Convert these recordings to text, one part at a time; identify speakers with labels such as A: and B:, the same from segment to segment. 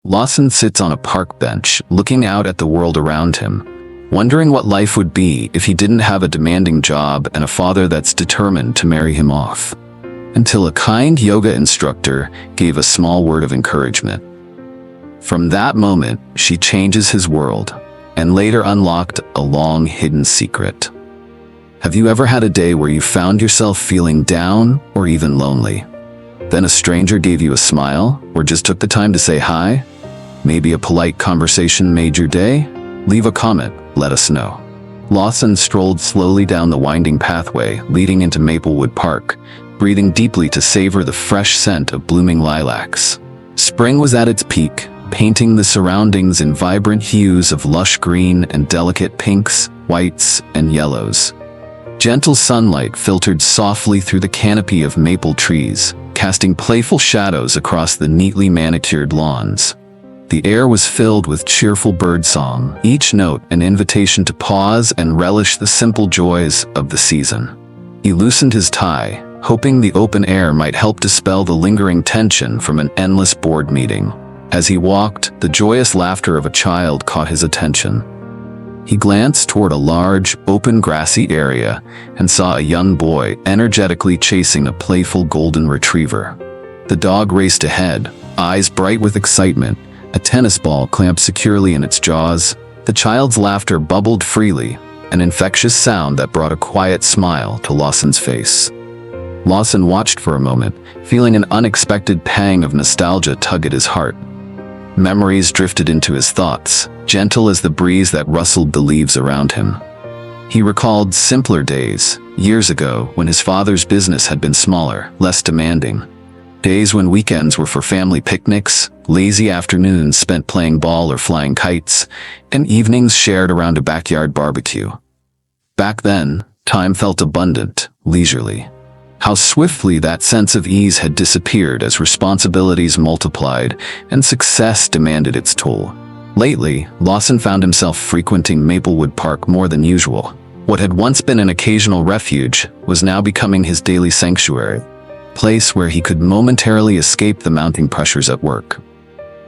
A: Lawson sits on a park bench, looking out at the world around him, wondering what life would be if he didn't have a demanding job and a father that's determined to marry him off. Until a kind yoga instructor gave a small word of encouragement. From that moment, she changes his world, and later unlocked a long-hidden secret. Have you ever had a day where you found yourself feeling down or even lonely? Then a stranger gave you a smile, or just took the time to say hi? Maybe a polite conversation made your day? Leave a comment, let us know. Lawson strolled slowly down the winding pathway leading into Maplewood Park, breathing deeply to savor the fresh scent of blooming lilacs. Spring was at its peak, painting the surroundings in vibrant hues of lush green and delicate pinks, whites, and yellows. Gentle sunlight filtered softly through the canopy of maple trees, casting playful shadows across the neatly manicured lawns. The air was filled with cheerful birdsong, each note an invitation to pause and relish the simple joys of the season. He loosened his tie, hoping the open air might help dispel the lingering tension from an endless board meeting. As he walked, the joyous laughter of a child caught his attention. He glanced toward a large, open grassy area and saw a young boy energetically chasing a playful golden retriever. The dog raced ahead, eyes bright with excitement, a tennis ball clamped securely in its jaws. The child's laughter bubbled freely, an infectious sound that brought a quiet smile to Lawson's face. Lawson watched for a moment, feeling an unexpected pang of nostalgia tug at his heart. Memories drifted into his thoughts, gentle as the breeze that rustled the leaves around him. He recalled simpler days, years ago, when his father's business had been smaller, less demanding. Days when weekends were for family picnics, lazy afternoons spent playing ball or flying kites, and evenings shared around a backyard barbecue. Back then, time felt abundant, leisurely. How swiftly that sense of ease had disappeared as responsibilities multiplied and success demanded its toll. Lately, Lawson found himself frequenting Maplewood Park more than usual. What had once been an occasional refuge was now becoming his daily sanctuary, a place where he could momentarily escape the mounting pressures at work.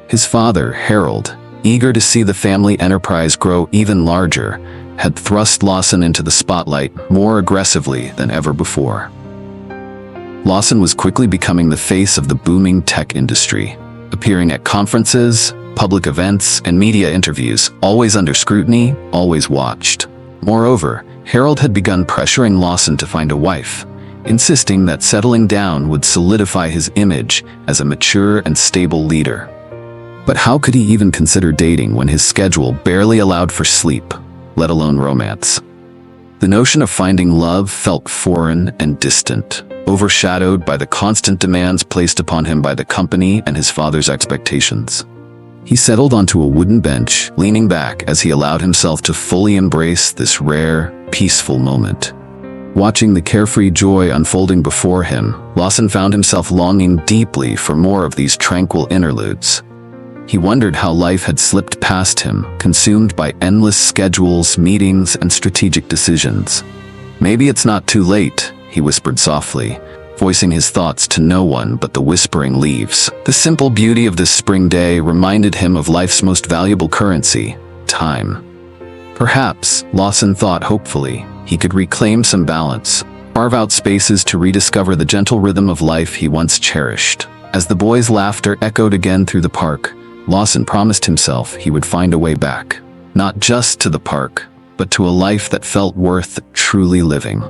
A: His father, Harold, eager to see the family enterprise grow even larger, had thrust Lawson into the spotlight more aggressively than ever before. Lawson was quickly becoming the face of the booming tech industry, appearing at conferences, public events, and media interviews, always under scrutiny, always watched. Moreover, Harold had begun pressuring Lawson to find a wife, insisting that settling down would solidify his image as a mature and stable leader. But how could he even consider dating when his schedule barely allowed for sleep, let alone romance? The notion of finding love felt foreign and distant, overshadowed by the constant demands placed upon him by the company and his father's expectations. He settled onto a wooden bench, leaning back as he allowed himself to fully embrace this rare, peaceful moment. Watching the carefree joy unfolding before him, Lawson found himself longing deeply for more of these tranquil interludes. He wondered how life had slipped past him, consumed by endless schedules, meetings, and strategic decisions. Maybe it's not too late, he whispered softly, voicing his thoughts to no one but the whispering leaves. The simple beauty of this spring day reminded him of life's most valuable currency, time. Perhaps, Lawson thought hopefully, he could reclaim some balance, carve out spaces to rediscover the gentle rhythm of life he once cherished. As the boys' laughter echoed again through the park, Lawson promised himself he would find a way back, not just to the park, but to a life that felt worth truly living.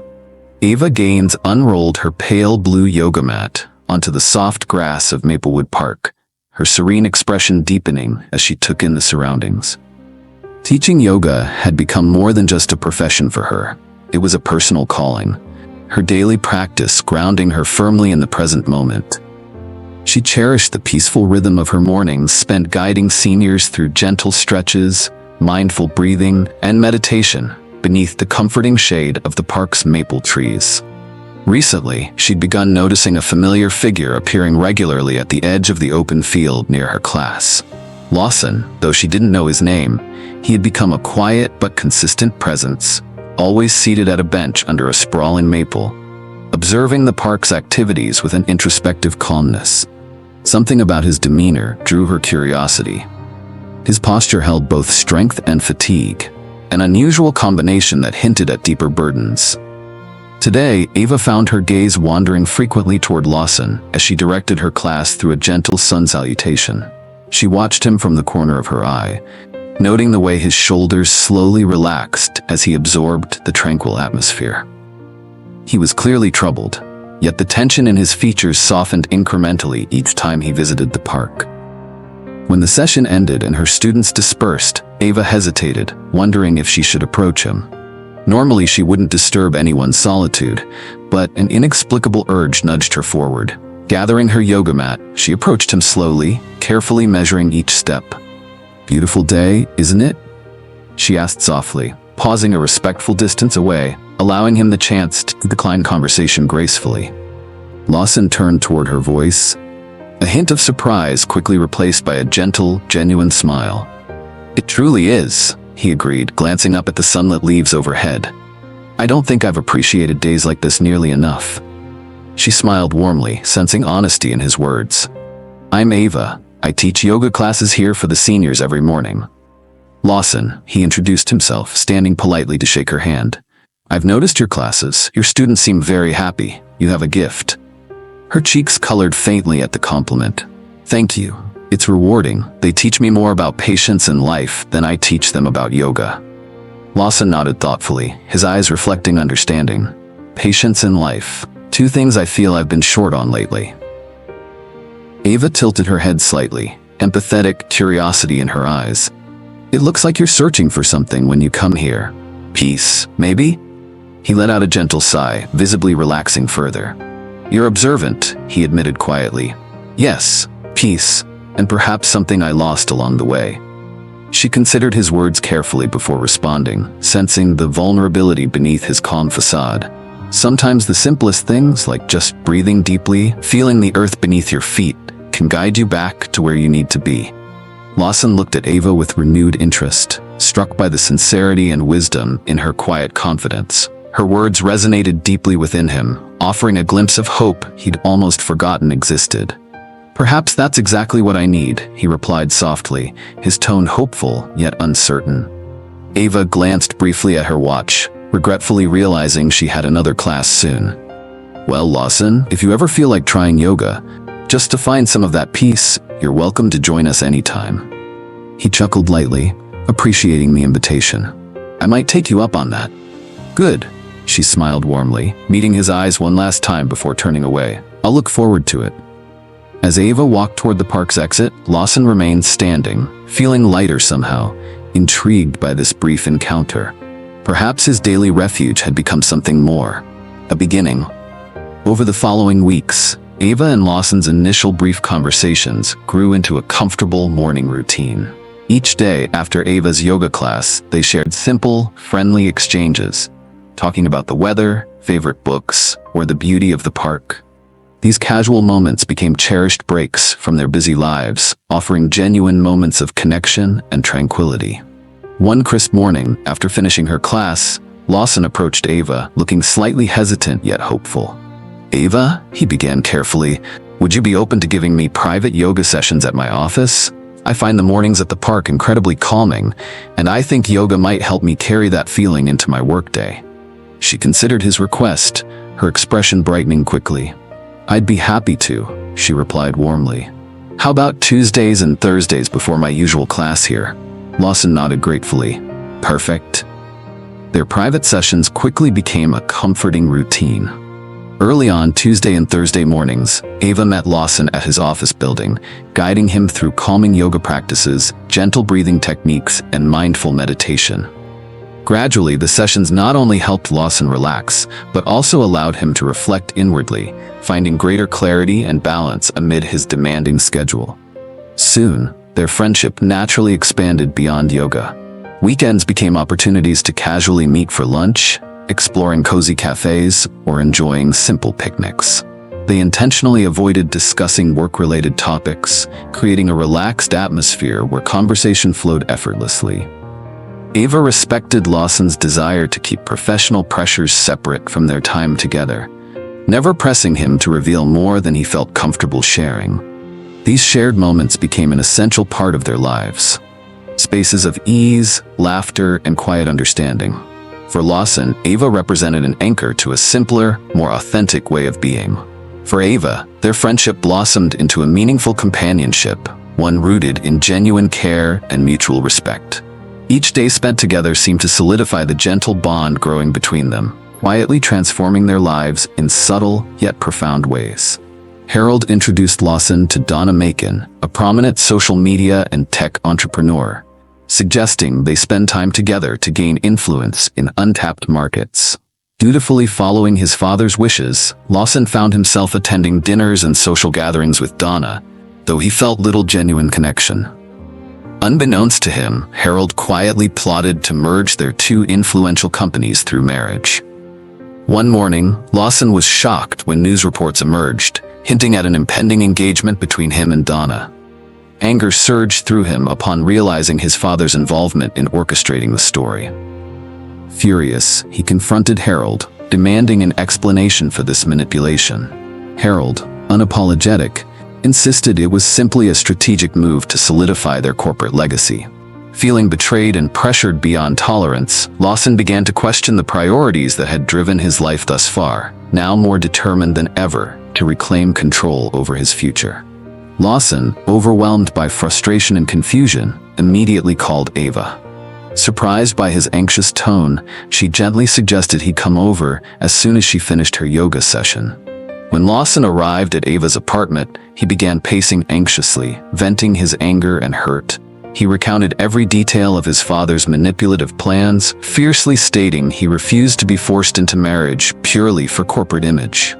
A: Ava Gaines unrolled her pale blue yoga mat onto the soft grass of Maplewood Park, her serene expression deepening as she took in the surroundings. Teaching yoga had become more than just a profession for her. It was a personal calling, her daily practice grounding her firmly in the present moment. She cherished the peaceful rhythm of her mornings spent guiding seniors through gentle stretches, mindful breathing, and meditation beneath the comforting shade of the park's maple trees. Recently, she'd begun noticing a familiar figure appearing regularly at the edge of the open field near her class. Lawson, though she didn't know his name, he had become a quiet but consistent presence, always seated at a bench under a sprawling maple, observing the park's activities with an introspective calmness. Something about his demeanor drew her curiosity. His posture held both strength and fatigue, an unusual combination that hinted at deeper burdens. Today, Ava found her gaze wandering frequently toward Lawson as she directed her class through a gentle sun salutation. She watched him from the corner of her eye, noting the way his shoulders slowly relaxed as he absorbed the tranquil atmosphere. He was clearly troubled, yet the tension in his features softened incrementally each time he visited the park. When the session ended and her students dispersed, Ava hesitated, wondering if she should approach him. Normally she wouldn't disturb anyone's solitude, but an inexplicable urge nudged her forward. Gathering her yoga mat, she approached him slowly, carefully measuring each step. "Beautiful day, isn't it?" she asked softly, pausing a respectful distance away, allowing him the chance to decline conversation gracefully. Lawson turned toward her voice, a hint of surprise quickly replaced by a gentle, genuine smile. "It truly is," he agreed, glancing up at the sunlit leaves overhead. "I don't think I've appreciated days like this nearly enough." She smiled warmly, sensing honesty in his words. "I'm Ava. I teach yoga classes here for the seniors every morning." "Lawson," he introduced himself, standing politely to shake her hand. "I've noticed your classes. Your students seem very happy. You have a gift." Her cheeks colored faintly at the compliment. "Thank you. It's rewarding. They teach me more about patience and life than I teach them about yoga." Lawson nodded thoughtfully, his eyes reflecting understanding. "Patience and life. Two things I feel I've been short on lately." Ava tilted her head slightly, empathetic curiosity in her eyes. "It looks like you're searching for something when you come here. Peace, maybe?" He let out a gentle sigh, visibly relaxing further. "You're observant," he admitted quietly. "Yes, peace, and perhaps something I lost along the way." She considered his words carefully before responding, sensing the vulnerability beneath his calm facade. Sometimes the simplest things, like just breathing deeply, feeling the earth beneath your feet, can guide you back to where you need to be. Lawson looked at Ava with renewed interest, struck by the sincerity and wisdom in her quiet confidence. Her words resonated deeply within him, offering a glimpse of hope he'd almost forgotten existed. "Perhaps that's exactly what I need," he replied softly, his tone hopeful yet uncertain. Ava glanced briefly at her watch, regretfully realizing she had another class soon. "Well, Lawson, if you ever feel like trying yoga, just to find some of that peace, you're welcome to join us anytime." He chuckled lightly, appreciating the invitation. "I might take you up on that." "Good," she smiled warmly, meeting his eyes one last time before turning away. "I'll look forward to it." As Ava walked toward the park's exit, Lawson remained standing, feeling lighter somehow, intrigued by this brief encounter. Perhaps his daily refuge had become something more, a beginning. Over the following weeks, Ava and Lawson's initial brief conversations grew into a comfortable morning routine. Each day after Ava's yoga class, they shared simple, friendly exchanges, talking about the weather, favorite books, or the beauty of the park. These casual moments became cherished breaks from their busy lives, offering genuine moments of connection and tranquility. One crisp morning, after finishing her class, Lawson approached Ava, looking slightly hesitant yet hopeful. "Ava," he began carefully, "would you be open to giving me private yoga sessions at my office? I find the mornings at the park incredibly calming, and I think yoga might help me carry that feeling into my workday." She considered his request, her expression brightening quickly. "I'd be happy to," she replied warmly. "How about Tuesdays and Thursdays before my usual class here?" Lawson nodded gratefully. "Perfect." Their private sessions quickly became a comforting routine. Early on Tuesday and Thursday mornings, Ava met Lawson at his office building, guiding him through calming yoga practices, gentle breathing techniques, and mindful meditation. Gradually, the sessions not only helped Lawson relax, but also allowed him to reflect inwardly, finding greater clarity and balance amid his demanding schedule. Soon, their friendship naturally expanded beyond yoga. Weekends became opportunities to casually meet for lunch, exploring cozy cafes, or enjoying simple picnics. They intentionally avoided discussing work-related topics, creating a relaxed atmosphere where conversation flowed effortlessly. Ava respected Lawson's desire to keep professional pressures separate from their time together, never pressing him to reveal more than he felt comfortable sharing. These shared moments became an essential part of their lives. Spaces of ease, laughter, and quiet understanding. For Lawson, Ava represented an anchor to a simpler, more authentic way of being. For Ava, their friendship blossomed into a meaningful companionship, one rooted in genuine care and mutual respect. Each day spent together seemed to solidify the gentle bond growing between them, quietly transforming their lives in subtle yet profound ways. Harold introduced Lawson to Donna Macon, a prominent social media and tech entrepreneur, suggesting they spend time together to gain influence in untapped markets. Dutifully following his father's wishes, Lawson found himself attending dinners and social gatherings with Donna, though he felt little genuine connection. Unbeknownst to him, Harold quietly plotted to merge their two influential companies through marriage. One morning, Lawson was shocked when news reports emerged, hinting at an impending engagement between him and Donna. Anger surged through him upon realizing his father's involvement in orchestrating the story. Furious, he confronted Harold, demanding an explanation for this manipulation. Harold, unapologetic, insisted it was simply a strategic move to solidify their corporate legacy. Feeling betrayed and pressured beyond tolerance, Lawson began to question the priorities that had driven his life thus far, now more determined than ever to reclaim control over his future. Lawson, overwhelmed by frustration and confusion, immediately called Ava. Surprised by his anxious tone, she gently suggested he come over as soon as she finished her yoga session. When Lawson arrived at Ava's apartment, he began pacing anxiously, venting his anger and hurt. He recounted every detail of his father's manipulative plans, fiercely stating he refused to be forced into marriage purely for corporate image.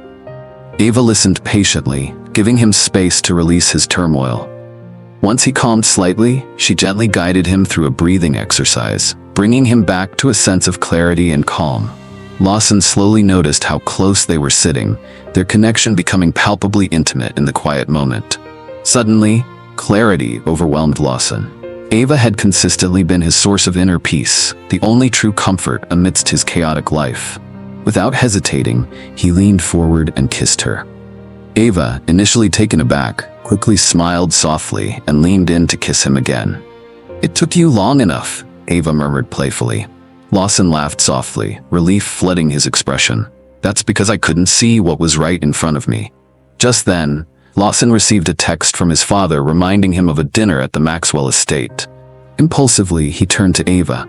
A: Ava listened patiently, giving him space to release his turmoil. Once he calmed slightly, she gently guided him through a breathing exercise, bringing him back to a sense of clarity and calm. Lawson slowly noticed how close they were sitting, their connection becoming palpably intimate in the quiet moment. Suddenly, clarity overwhelmed Lawson. Ava had consistently been his source of inner peace, the only true comfort amidst his chaotic life. Without hesitating, he leaned forward and kissed her. Ava, initially taken aback, quickly smiled softly and leaned in to kiss him again. "It took you long enough," Ava murmured playfully. Lawson laughed softly, relief flooding his expression. "That's because I couldn't see what was right in front of me." Just then, Lawson received a text from his father reminding him of a dinner at the Maxwell estate. Impulsively, he turned to Ava.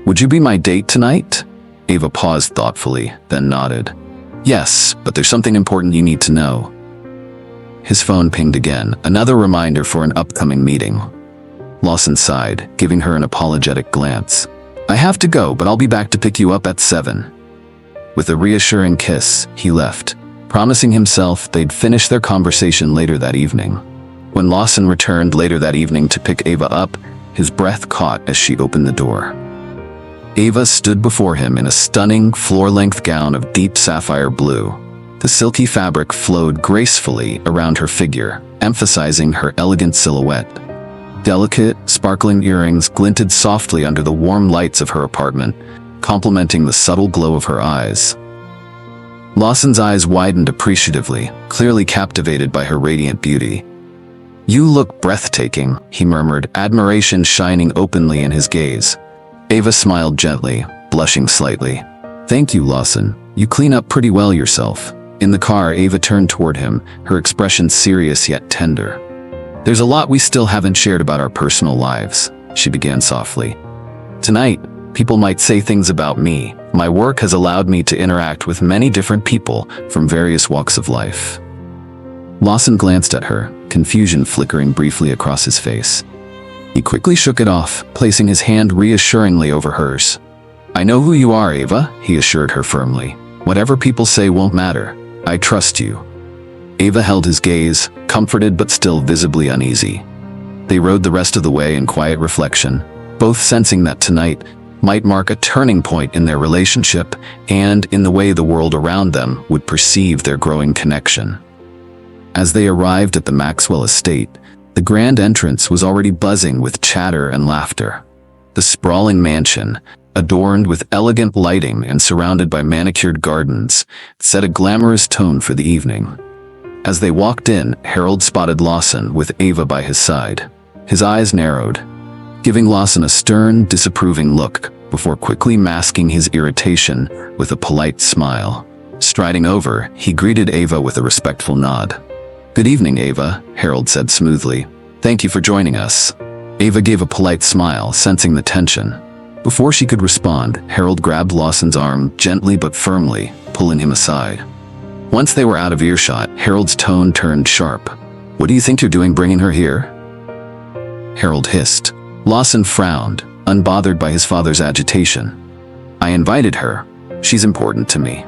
A: "Would you be my date tonight?" Ava paused thoughtfully, then nodded. "Yes, but there's something important you need to know." His phone pinged again, another reminder for an upcoming meeting. Lawson sighed, giving her an apologetic glance. "I have to go, but I'll be back to pick you up at 7. With a reassuring kiss, he left, promising himself they'd finish their conversation later that evening. When Lawson returned later that evening to pick Ava up, his breath caught as she opened the door. Ava stood before him in a stunning, floor-length gown of deep sapphire blue. The silky fabric flowed gracefully around her figure, emphasizing her elegant silhouette. Delicate, sparkling earrings glinted softly under the warm lights of her apartment, complementing the subtle glow of her eyes. Lawson's eyes widened appreciatively, clearly captivated by her radiant beauty. "You look breathtaking," he murmured, admiration shining openly in his gaze. Ava smiled gently, blushing slightly. "Thank you, Lawson. You clean up pretty well yourself." In the car, Ava turned toward him, her expression serious yet tender. "There's a lot we still haven't shared about our personal lives," she began softly. "Tonight, people might say things about me. My work has allowed me to interact with many different people from various walks of life." Lawson glanced at her, confusion flickering briefly across his face. He quickly shook it off, placing his hand reassuringly over hers. "I know who you are, Ava," he assured her firmly. "Whatever people say won't matter. I trust you." Ava held his gaze, comforted but still visibly uneasy. They rode the rest of the way in quiet reflection, both sensing that tonight might mark a turning point in their relationship and in the way the world around them would perceive their growing connection. As they arrived at the Maxwell estate, the grand entrance was already buzzing with chatter and laughter. The sprawling mansion, adorned with elegant lighting and surrounded by manicured gardens, set a glamorous tone for the evening. As they walked in, Harold spotted Lawson with Ava by his side. His eyes narrowed, giving Lawson a stern, disapproving look before quickly masking his irritation with a polite smile. Striding over, he greeted Ava with a respectful nod. "Good evening, Ava," Harold said smoothly. "Thank you for joining us." Ava gave a polite smile, sensing the tension. Before she could respond, Harold grabbed Lawson's arm gently but firmly, pulling him aside. Once they were out of earshot, Harold's tone turned sharp. "What do you think you're doing bringing her here?" Harold hissed. Lawson frowned, unbothered by his father's agitation. "I invited her. She's important to me."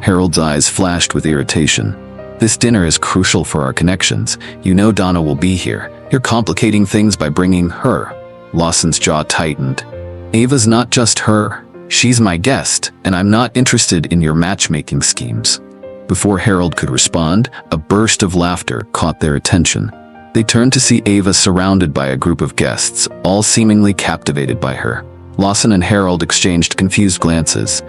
A: Harold's eyes flashed with irritation. "This dinner is crucial for our connections. You know Donna will be here. You're complicating things by bringing her." Lawson's jaw tightened. "Ava's not just her. She's my guest, and I'm not interested in your matchmaking schemes." Before Harold could respond, a burst of laughter caught their attention. They turned to see Ava surrounded by a group of guests, all seemingly captivated by her. Lawson and Harold exchanged confused glances.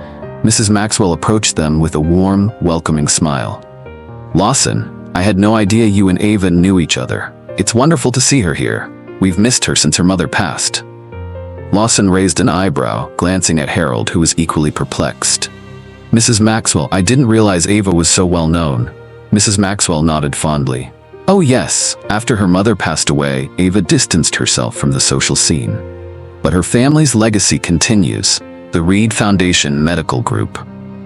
A: Mrs. Maxwell approached them with a warm, welcoming smile. "Lawson, I had no idea you and Ava knew each other. It's wonderful to see her here. We've missed her since her mother passed." Lawson raised an eyebrow, glancing at Harold, who was equally perplexed. "Mrs. Maxwell, I didn't realize Ava was so well known." Mrs. Maxwell nodded fondly. "Oh yes, after her mother passed away, Ava distanced herself from the social scene. But her family's legacy continues, the Reed Foundation Medical Group.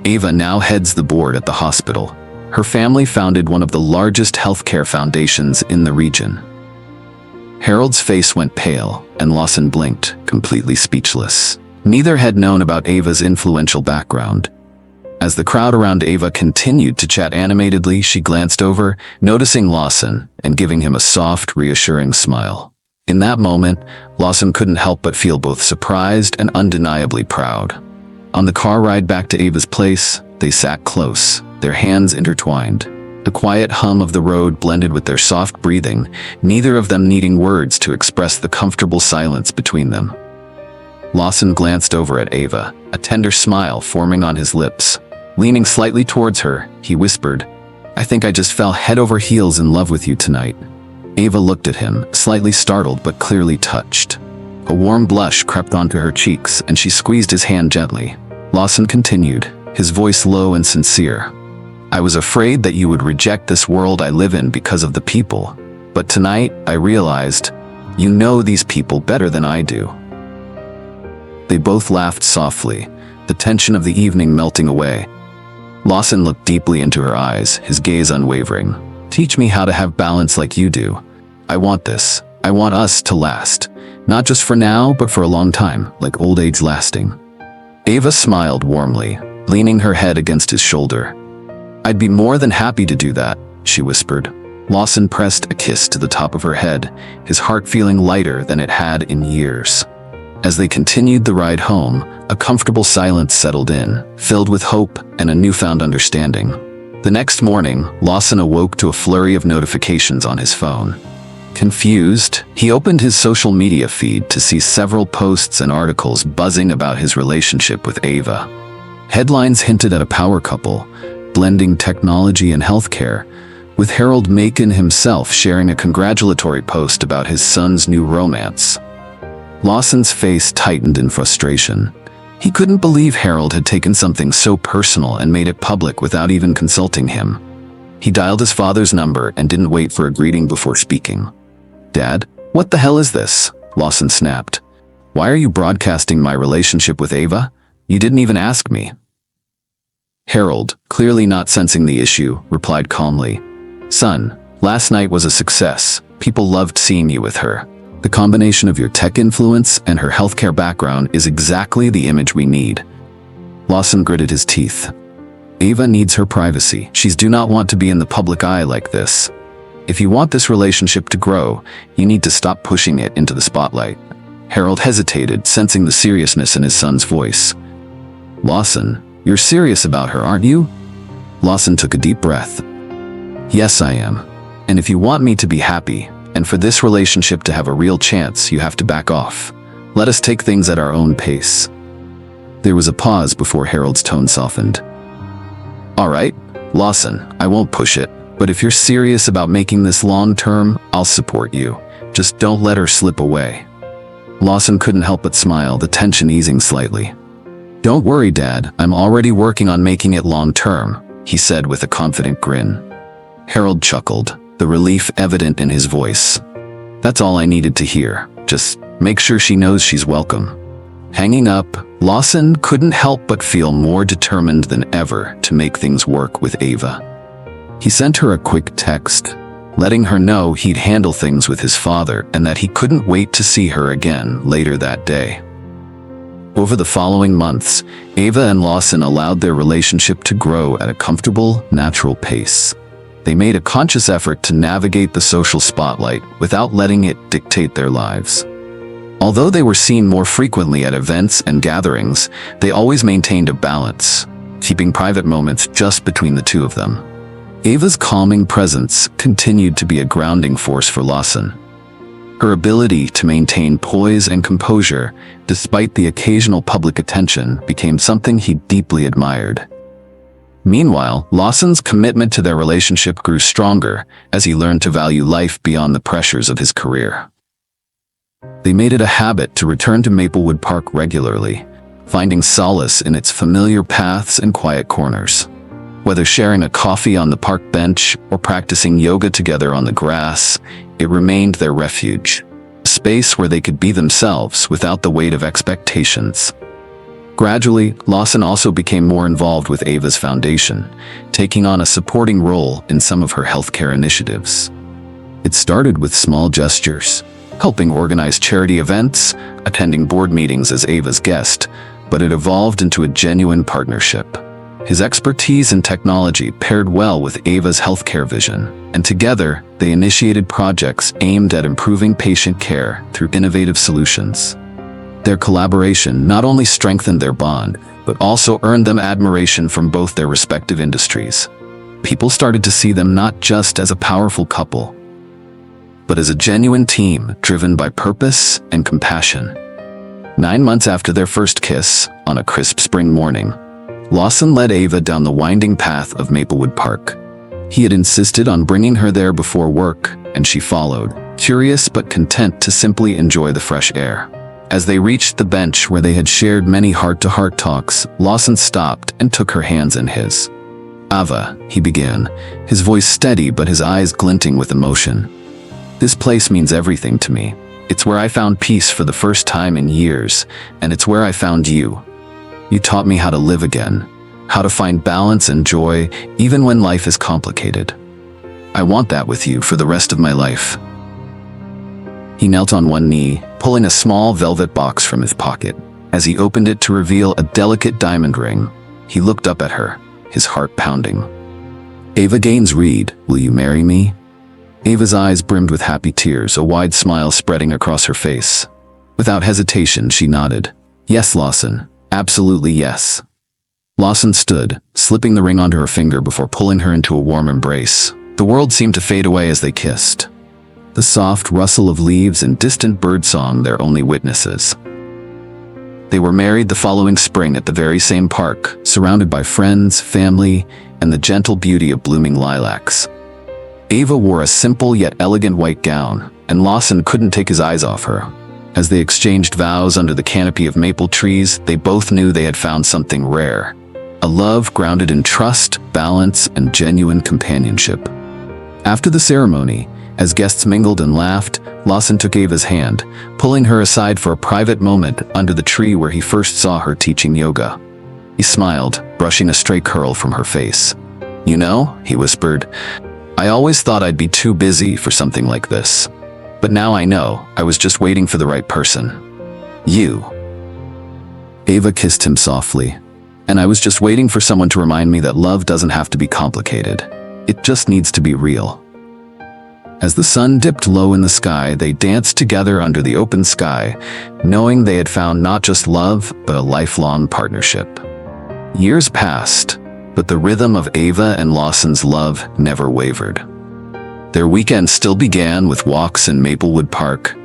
A: Ava now heads the board at the hospital. Her family founded one of the largest healthcare foundations in the region." Harold's face went pale, and Lawson blinked, completely speechless. Neither had known about Ava's influential background. As the crowd around Ava continued to chat animatedly, she glanced over, noticing Lawson, and giving him a soft, reassuring smile. In that moment, Lawson couldn't help but feel both surprised and undeniably proud. On the car ride back to Ava's place, they sat close, their hands intertwined. The quiet hum of the road blended with their soft breathing, neither of them needing words to express the comfortable silence between them. Lawson glanced over at Ava, a tender smile forming on his lips. Leaning slightly towards her, he whispered, "I think I just fell head over heels in love with you tonight." Ava looked at him, slightly startled but clearly touched. A warm blush crept onto her cheeks, and she squeezed his hand gently. Lawson continued, his voice low and sincere. "I was afraid that you would reject this world I live in because of the people. But tonight, I realized, you know these people better than I do." They both laughed softly, the tension of the evening melting away. Lawson looked deeply into her eyes, his gaze unwavering. "Teach me how to have balance like you do. I want this. I want us to last. Not just for now, but for a long time, like old age lasting." Ava smiled warmly, leaning her head against his shoulder. "I'd be more than happy to do that," she whispered. Lawson pressed a kiss to the top of her head, his heart feeling lighter than it had in years. As they continued the ride home, a comfortable silence settled in, filled with hope and a newfound understanding. The next morning, Lawson awoke to a flurry of notifications on his phone. Confused, he opened his social media feed to see several posts and articles buzzing about his relationship with Ava. Headlines hinted at a power couple, blending technology and healthcare, with Harold Macon himself sharing a congratulatory post about his son's new romance. Lawson's face tightened in frustration. He couldn't believe Harold had taken something so personal and made it public without even consulting him. He dialed his father's number and didn't wait for a greeting before speaking. "Dad, what the hell is this?" Lawson snapped. "Why are you broadcasting my relationship with Ava? You didn't even ask me." Harold, clearly not sensing the issue, replied calmly, "Son, last night was a success. People loved seeing you with her. The combination of your tech influence and her healthcare background is exactly the image we need." Lawson gritted his teeth. "Ava needs her privacy. She do not want to be in the public eye like this. If you want this relationship to grow, you need to stop pushing it into the spotlight." Harold hesitated, sensing the seriousness in his son's voice. "Lawson, you're serious about her, aren't you?" Lawson took a deep breath. "Yes, I am. And if you want me to be happy, and for this relationship to have a real chance, you have to back off. Let us take things at our own pace." There was a pause before Harold's tone softened. "All right, Lawson, I won't push it, But if you're serious about making this long-term, I'll support you. Just don't let her slip away." Lawson couldn't help but smile, the tension easing slightly. "Don't worry, Dad. I'm already working on making it long-term," he said with a confident grin. Harold chuckled, the relief evident in his voice. "That's all I needed to hear. Just make sure she knows she's welcome." Hanging up, Lawson couldn't help but feel more determined than ever to make things work with Ava. He sent her a quick text, letting her know he'd handle things with his father and that he couldn't wait to see her again later that day. Over the following months, Ava and Lawson allowed their relationship to grow at a comfortable, natural pace. They made a conscious effort to navigate the social spotlight without letting it dictate their lives. Although they were seen more frequently at events and gatherings, they always maintained a balance, keeping private moments just between the two of them. Ava's calming presence continued to be a grounding force for Lawson. Her ability to maintain poise and composure, despite the occasional public attention, became something he deeply admired. Meanwhile, Lawson's commitment to their relationship grew stronger as he learned to value life beyond the pressures of his career. They made it a habit to return to Maplewood Park regularly, finding solace in its familiar paths and quiet corners. Whether sharing a coffee on the park bench or practicing yoga together on the grass, it remained their refuge, a space where they could be themselves without the weight of expectations. Gradually, Lawson also became more involved with Ava's foundation, taking on a supporting role in some of her healthcare initiatives. It started with small gestures, helping organize charity events, attending board meetings as Ava's guest, but it evolved into a genuine partnership. His expertise in technology paired well with Ava's healthcare vision, and together they initiated projects aimed at improving patient care through innovative solutions. Their collaboration not only strengthened their bond, but also earned them admiration from both their respective industries. People started to see them not just as a powerful couple, but as a genuine team driven by purpose and compassion. 9 months after their first kiss, on a crisp spring morning, Lawson led Ava down the winding path of Maplewood Park. He had insisted on bringing her there before work, and she followed, curious but content to simply enjoy the fresh air. As they reached the bench where they had shared many heart-to-heart talks, Lawson stopped and took her hands in his. "Ava," he began, his voice steady but his eyes glinting with emotion. "This place means everything to me. It's where I found peace for the first time in years, and it's where I found you. You taught me how to live again, how to find balance and joy even when life is complicated. I want that with you for the rest of my life." He knelt on one knee, pulling a small velvet box from his pocket. As he opened it to reveal a delicate diamond ring, he looked up at her, his heart pounding. "Ava Gaines Reed, will you marry me?" Ava's eyes brimmed with happy tears, a wide smile spreading across her face. Without hesitation, she nodded. "Yes, Lawson. Absolutely yes." Lawson stood, slipping the ring onto her finger before pulling her into a warm embrace. The world seemed to fade away as they kissed, the soft rustle of leaves and distant birdsong their only witnesses. They were married the following spring at the very same park, surrounded by friends, family, and the gentle beauty of blooming lilacs. Ava wore a simple yet elegant white gown, and Lawson couldn't take his eyes off her. As they exchanged vows under the canopy of maple trees, they both knew they had found something rare, a love grounded in trust, balance, and genuine companionship. After the ceremony, as guests mingled and laughed, Lawson took Ava's hand, pulling her aside for a private moment under the tree where he first saw her teaching yoga. He smiled, brushing a stray curl from her face. "You know," he whispered, "I always thought I'd be too busy for something like this. But now I know I was just waiting for the right person. You." Ava kissed him softly. "And I was just waiting for someone to remind me that love doesn't have to be complicated. It just needs to be real." As the sun dipped low in the sky, they danced together under the open sky, knowing they had found not just love, but a lifelong partnership. Years passed, but the rhythm of Ava and Lawson's love never wavered. Their weekends still began with walks in Maplewood Park,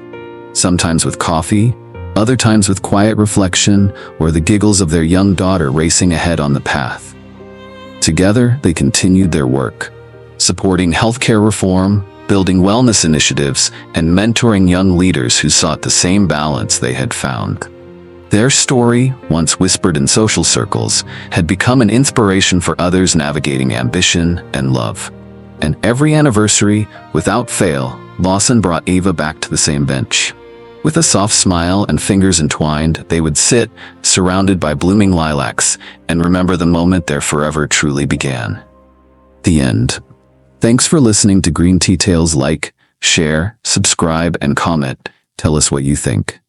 A: sometimes with coffee, other times with quiet reflection or the giggles of their young daughter racing ahead on the path. Together, they continued their work, supporting healthcare reform, building wellness initiatives, and mentoring young leaders who sought the same balance they had found. Their story, once whispered in social circles, had become an inspiration for others navigating ambition and love. And every anniversary, without fail, Lawson brought Ava back to the same bench. With a soft smile and fingers entwined, they would sit, surrounded by blooming lilacs, and remember the moment their forever truly began. The end. Thanks for listening to Green Tea Tales. Like, share, subscribe, and comment. Tell us what you think.